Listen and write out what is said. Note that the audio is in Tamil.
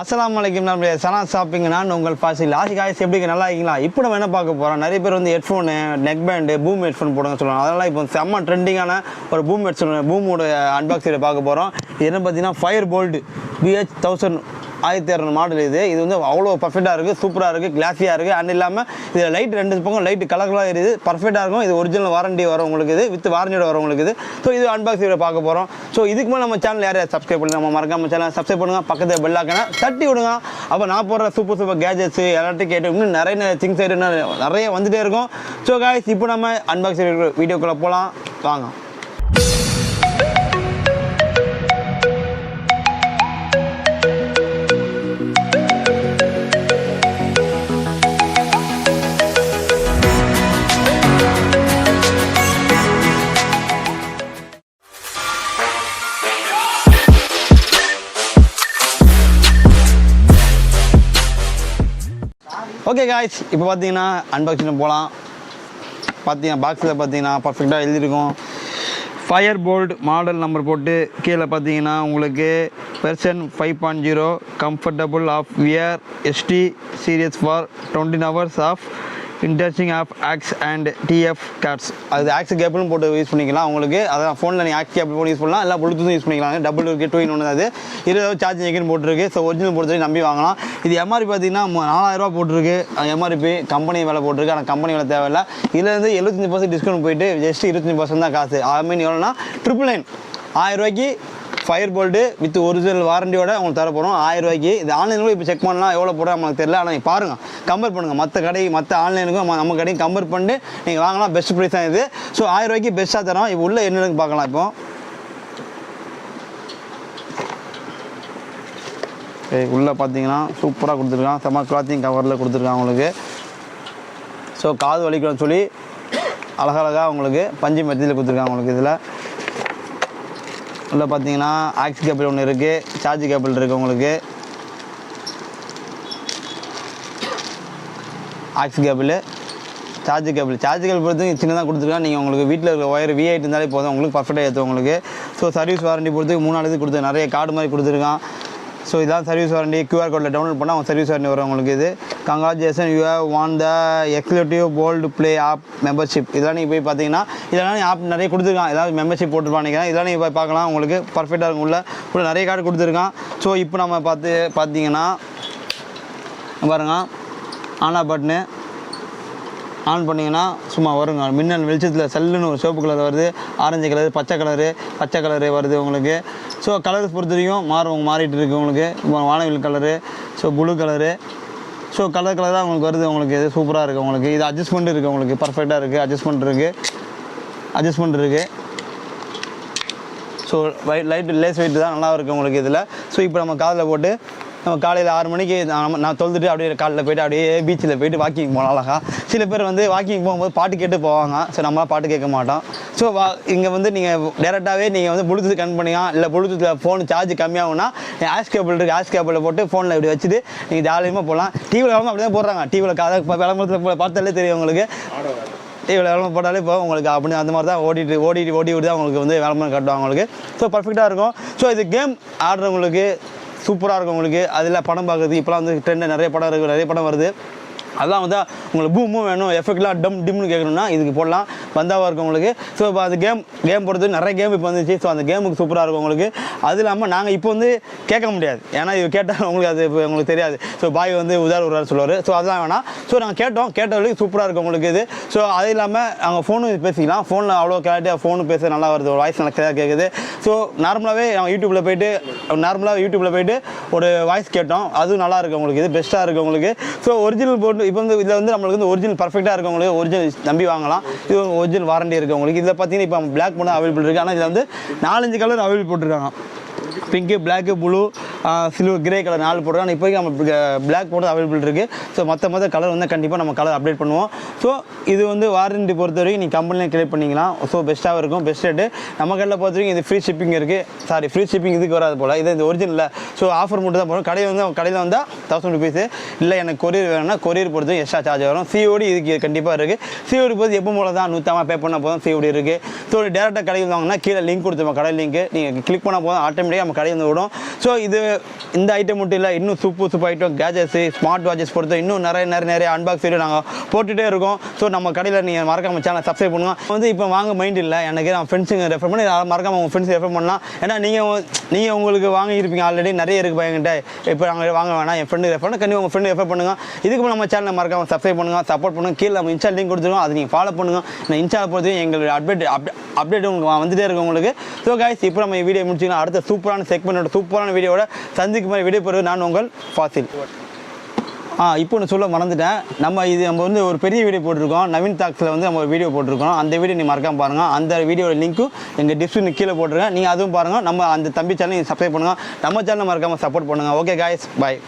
அஸ்ஸலாமு அலைக்கும் நம்மளுடைய சனா ஷாப்பிங் நான் உங்கள் பாசி லாஸ்ட் காய்ஸ் எப்படி நல்லா இருக்கீங்களா? இப்போ நம்ம என்ன பார்க்க போகிறோம், நிறைய பேர் வந்து headphone neck band boom headphone போடுங்க சொல்லுவாங்க. அதெல்லாம் இப்போ செம்ம ட்ரெண்டிங்கான ஒரு பூம் ஹெட்ஃபோன் பூமோட அன்பாக்சிங்கில் பார்க்க போகிறோம். இது என்ன பார்த்தீங்கன்னா FIREBOLTT BT1200 1200 மாடல். இது வந்து அவ்வளோ பர்ஃபெக்டாக இருக்குது, சூப்பராக இருக்குது, கிளாஸியாக இருக்குது. அண்ட் இல்லாமல் இதில் லைட் ரெண்டு பக்கம் லைட்டு கலர்களாக இருக்குது, பர்ஃபெக்டாக இருக்கும். இது ஒரிஜினல் வாரண்டி வரும் உங்களுக்கு, இது வித் வாரண்டியோட வரும் உங்களுக்கு. ஸோ இது அன்பாக்சிங்கில் பார்க்க போகிறோம். ஸோ இதுக்கு மேலே நம்ம சேனல் யாரையா சப்ஸ்கிரைப் பண்ணி நம்ம மறக்காம சேனல் சப்ஸ்கிரைப் பண்ணுங்கள், பக்கத்தில் பெல் ஐக்கானை தட்டி விடுங்க. அப்போ நான் போடுற சூப்பர் கேஜெட்ஸ் எலக்ட்ரிக் ஐட்டம் இன்னும் நிறைய திங்ஸ் ஐட்டம் நிறைய வந்துகிட்டே இருக்கும். ஸோ காய்ஸ் இப்போ நம்ம அன்பாக்சிங் வீடியோக்குள்ளே போகலாம் வாங்க. ஓகே காய்ஸ், இப்போ பார்த்தீங்கன்னா அன்பாக்சிங் போகலாம். பார்த்தீங்கன்னா பாக்ஸில் பார்த்தீங்கன்னா பர்ஃபெக்டாக எழுதியிருக்கும் FIREBOLTT மாடல் நம்பர் போட்டு கீழே பார்த்தீங்கன்னா உங்களுக்கு version 5.0 comfortable of wear ST series for 20 hours of interesting of aux and TFCARDs. அது ஆக்ஸ் கேபிளும் போட்டு யூஸ் பண்ணிக்கலாம் உங்களுக்கு. அதான் ஃபோனில் நீங்கள் ஆக்ஸ் கேபிள் போட்டு யூஸ் பண்ணலாம், இல்லை ப்ளூடூத்தும் யூஸ் பண்ணிக்கலாம். டபுள் இருக்குது, 2 in 1 அது 20 சார்ஜிங் எங்கேன்னு போட்டிருக்கு. ஸோ ஒரிஜினல் பொறுத்த வரைக்கும் நம்பி வாங்கலாம். இது MRP பார்த்தீங்கன்னா 4000 ரூபா போட்டிருக்கு. MRP கம்பெனி வேலை போட்டிருக்கு, ஆனால் கம்பெனி வேலை தேவையில்லை. இதுலேருந்து 75% டிஸ்கவுண்ட் போயிட்டு ஜஸ்ட் 25% தான் காசு. அது மீன் எவ்வளோனா 999 1000 ரூபாய்க்கு FIREBOLTT வித் ஒரிஜினல் வாரண்டியோட உங்களுக்கு தர போகிறோம். 1000 ரூபாய்க்கு. இது ஆன்லைனில் இப்போ செக் பண்ணலாம் எவ்வளோ போடுறோம் நமக்கு தெரியல. ஆனால் நீங்கள் பாருங்கள், கம்பேர் பண்ணுங்கள் மற்ற கடை மற்ற ஆன்லைனுக்கும் நம்ம கடையும் கம்பேர் பண்ணி நீங்கள் வாங்கலாம். பெஸ்ட் ப்ரைஸ் தான் இது. ஸோ 1000 ரூபாய்க்கு பெஸ்ட்டாக தரோம். இப்போ உள்ள என்னென்னு பார்க்கலாம். இப்போ உள்ளே பார்த்தீங்கன்னா சூப்பராக கொடுத்துருக்கான், செம்ம கிளாத்திங் கவரில் கொடுத்துருக்கான் உங்களுக்கு. ஸோ காது வலிக்கணும்னு சொல்லி அழகழகாக உங்களுக்கு பஞ்சு மெத்தீரியல் கொடுத்துருக்காங்க உங்களுக்கு. இதில் உள்ள பார்த்தீங்கன்னா ஆக்ஸ் கேபிள் ஒன்று இருக்குது, சார்ஜ் கேபிள் இருக்குது உங்களுக்கு. ஆக்ஸ் கேபிள், சார்ஜ் கேபிள் பொறுத்து சின்னதாக கொடுத்துருக்காங்க. நீங்கள் உங்களுக்கு வீட்டில் இருக்கிற ஒயர் V8 இருந்தாலே போதும், உங்களுக்கு பர்ஃபெக்டாக ஏற்றும் உங்களுக்கு. ஸோ சர்வீஸ் வாரண்டி பொறுத்து 3 நாள் கொடுத்து நிறைய கார்டு மாதிரி கொடுத்துருக்கான். ஸோ இதான் சர்வீஸ் வாரண்டி. QR கோடில் டவுன்லோட் பண்ணால் அவங்க சர்வீஸ் வாரண்டி வரும் உங்களுக்கு. இது congratulation you have won the exclusive Boult play app membership. இதெல்லாம் நீங்கள் போய் பார்த்தீங்கன்னா இதெல்லாம் ஆப் நிறைய கொடுத்துருக்கான். ஏதாவது மெம்பர்ஷிப் போட்டுருப்பான்னு நினைக்கிறேன். இதெல்லாம் நீங்கள் போய் பார்க்கலாம், உங்களுக்கு பர்ஃபெக்டாக இருக்கும். உள்ள நிறைய கார்டு கொடுத்துருக்கான். ஸோ இப்போ நம்ம பார்த்தீங்கன்னா பாருங்க, ஆனா பட்டனு ஆன் பண்ணிங்கன்னா சும்மா வருங்க, மின்னல் வெளிச்சத்தில் செல்லுன்னு ஒரு சிவப்பு கலர் வருது, ஆரஞ்சு கலரு, பச்சை கலரு வருது உங்களுக்கு. ஸோ கலர்ஸ் பொறுத்த வரைக்கும் மாறிட்டு இருக்குது உங்களுக்கு. வானவில் colour, so blue colour, so கலராக உங்களுக்கு வருது உங்களுக்கு. இது சூப்பராக இருக்குது உங்களுக்கு. இது அட்ஜஸ்ட்மெண்ட் இருக்குது உங்களுக்கு, பர்ஃபெக்டாக இருக்குது. அட்ஜஸ்ட்மெண்ட் இருக்குது. ஸோ லைட்டு லேஸ் வெயிட் தான் நல்லா இருக்குது உங்களுக்கு இதில். ஸோ இப்போ நம்ம காதில் போட்டு நம்ம காலையில் 6 மணிக்கு நான் தொழுதுட்டு அப்படியே காலையில் போய்ட்டு அப்படியே பீச்சில் போய்ட்டு வாக்கிங் போகலாம் அழகா. சில பேர் வந்து வாக்கிங் போகும்போது பாட்டு கேட்டு போவாங்க. ஸோ நம்மளால் பாட்டு கேட்க மாட்டோம். ஸோ இங்கே வந்து நீங்கள் டேரெக்டாகவே நீங்கள் வந்து ப்ளூடூத் கனெக்ட் பண்ணிக்கலாம், இல்லை ப்ளூடூத்தில் ஃபோன் சார்ஜ் கம்மியாகும்னா ஆஷ் கேபிள் இருக்குது, ஆஷ் கேபிளில் போட்டு ஃபோனில் இப்படி வச்சுட்டு நீங்கள் ஜாலியமாக போகலாம். டிவியில் அப்படி தான் போடுறாங்க. டிவியில் விளம்பரத்தில் பார்த்தாலே தெரியும் உங்களுக்கு. டிவியில் விளம்பரம் போட்டாலே இப்போ உங்களுக்கு அப்படி அந்த மாதிரி தான் ஓடி தான் உங்களுக்கு வந்து விளம்பரம் காட்டுவாங்க உங்களுக்கு. ஸோ பர்ஃபெக்டாக இருக்கும். ஸோ இது கேம் ஆடுறவங்களுக்கு சூப்பராக இருக்கும் உங்களுக்கு. அதில் படம் பார்க்குறது இப்போலாம் வந்து ட்ரெண்டில் நிறைய படம் இருக்குது, நிறைய படம் வருது. அதான் வந்து உங்களுக்கு பூமும் வேணும், எஃபெக்ட்லாம் டிம்னு கேட்கணும்னா இதுக்கு போடலாம், வந்தாவாக இருக்கும் உங்களுக்கு. ஸோ இப்போ அந்த கேம் பொறுத்து நிறைய கேம் இப்போ வந்துச்சு. ஸோ அந்த கேமுக்கு சூப்பராக இருக்கும் உங்களுக்கு. அது இல்லாமல் நாங்கள் இப்போ வந்து கேட்க முடியாது, ஏன்னா இது கேட்டால் உங்களுக்கு அது இப்போ உங்களுக்கு தெரியாது. ஸோ பாய் வந்து உதாரணம் சொல்லுவார். ஸோ அதெல்லாம் வேணாம். ஸோ நாங்கள் கேட்டவங்களுக்கு சூப்பராக இருக்கும் உங்களுக்கு இது. ஸோ அது இல்லாமல் நாங்கள் ஃபோனு பேசிக்கலாம். ஃபோனில் அவ்வளோ கிளாரிட்டியாக ஃபோனு பேச நல்லா வருது, ஒரு வாய்ஸ் நல்லா கிளியராக கேட்குது. ஸோ நார்மலாகவே நாங்கள் யூடியூப்பில் போய்ட்டு ஒரு வாய்ஸ் கேட்டோம், அதுவும் நல்லா இருக்குது உங்களுக்கு. இது பெஸ்ட்டாக இருக்குது உங்களுக்கு. ஸோ ஒரிஜினல் போட்டு இப்போ வந்து இதில் வந்து நம்மளுக்கு வந்து ஒரிஜினல் பர்ஃபெக்டாக இருக்குது உங்களுக்கு. ஒரிஜினல் நம்பி வாங்கலாம். இது ஒரிஜினல் வாரண்டி இருக்குது உங்களுக்கு. இதில் பார்த்தீங்கன்னா இப்போ பிளாக் பண்ண அவைலபிள் இருக்குது. ஆனால் இதில் வந்து 4-5 கலர் அவைலபிள் போட்டிருக்காங்க. Pink, black, blue, silver, grey colour 4 போடுறோம். இப்போதைக்கு நம்ம பிளாக் போட்டு அவைலபிள் இருக்குது. ஸோ மற்ற கலர் வந்து கண்டிப்பாக நம்ம கலர் அப்டேட் பண்ணுவோம். ஸோ இது வந்து வாரண்டி பொறுத்த வரைக்கும் நீங்கள் கம்பெனியில் கிளியர் பண்ணிக்கலாம். ஸோ பெஸ்ட்டாக இருக்கும், பெஸ்ட் ரேட்டு. நம்ம கடையில் பொறுத்த வரைக்கும் இது ஃப்ரீ ஷிப்பிங் இருக்குது. ஃப்ரீ ஷிப்பிங் இதுக்கு வராது போல். இது இந்த ஒரிஜினல். ஸோ ஆஃபர் மட்டும் தான் போகிறோம். கடையில் வந்தால் 1000 rupees. இல்லை எனக்கு கொரியர் வேணும்னா கொரியர் பொறுத்து எக்ஸ்ட்ரா சார்ஜ் வரும். COD இதுக்கு கண்டிப்பாக இருக்குது. COD பொறுத்து எப்போ போல தான் 150 பே பண்ணால் போதும். COD இருக்குது. ஸோ டேரெக்டாக கடையில் வாங்கினா கீழே லிங்க் கொடுத்துருவோம், கடை லிங்க். நீங்கள் கிளிக் பண்ணால் போதும், ஆட்டோமேட்டிக்காக நம்ம கடை வந்து விடும். ஸோ இது இந்த ஐட்டம் மட்டும் இல்லை, இன்னும் super item gadgets smart watches பொறுத்த இன்னும் நிறைய அன்பாக்ஸ் வீடியோ நாங்கள் போட்டுகிட்டே இருக்கோம். ஸோ நம்ம கடையில் நீங்கள் மறக்காம சேனல் சப்ஸ்கிரைப் பண்ணுங்கள். வந்து இப்போ வாங்க மைண்ட் இல்லை எனக்கு, நான் ஃப்ரெண்ட்ஸுங்க ரெஃபர் பண்ணி மறக்காம உங்கள் ஃப்ரெண்ட்ஸ் ரெஃபர் பண்ணலாம். ஏன்னா நீங்கள் உங்களுக்கு வாங்கியிருப்பீங்க ஆல்ரெடி நிறைய இருக்குது பையன்கிட்ட. இப்போ நாங்கள் வாங்க வேணாம், என் ஃப்ரெண்டு ரெஃபர் பண்ண கண்டிப்பாக உங்கள் ஃப்ரெண்டு ரெஃபர் பண்ணுங்கள். இதுக்கு நம்ம சேனலை மறக்காம சப்ஸ்கிரைப் பண்ணுங்கள், சப்போர்ட் பண்ணுங்கள். கீழே நம்ம இன்ஸ்டா லிங்க் கொடுத்துருக்கோம், அதை நீங்கள் ஃபாலோ பண்ணுங்கள். நான் இன்ஸ்டாவில் பொறுத்து எங்களுடைய அப்டேட் உங்களுக்கு வந்துட்டே இருக்கும் உங்களுக்கு. ஸோ கைஸ் இப்போ நம்ம வீடியோ முடிச்சுக்கலாம். அடுத்த சூப்பரான செக்மெண்டோட சூப்பரான வீடியோட சந்திக்கு மாதிரி வீடியோ போடுறது நான் உங்கள் ஃபாசில். இப்போ ஒன்று சொல்ல மறந்துட்டேன். நம்ம வந்து ஒரு பெரிய வீடியோ போட்டிருக்கோம், நவீன் டாக்ஸில் வந்து நம்ம ஒரு வீடியோ போட்டிருக்கோம். அந்த வீடியோ நீங்கள் மறக்காம பாருங்கள். அந்த வீடியோட லிங்க்கும் எங்கள் டிஸ்கிரிப்ஷன் கீழே போட்டிருக்கேன், நீங்கள் அதுவும் பாருங்கள். நம்ம அந்த தம்பி சேனல் சப்ஸ்கிரைப் பண்ணுங்கள், நம்ம சேனலை மறக்காமல் சப்போர்ட் பண்ணுங்கள். ஓகே காய்ஸ், பாய்.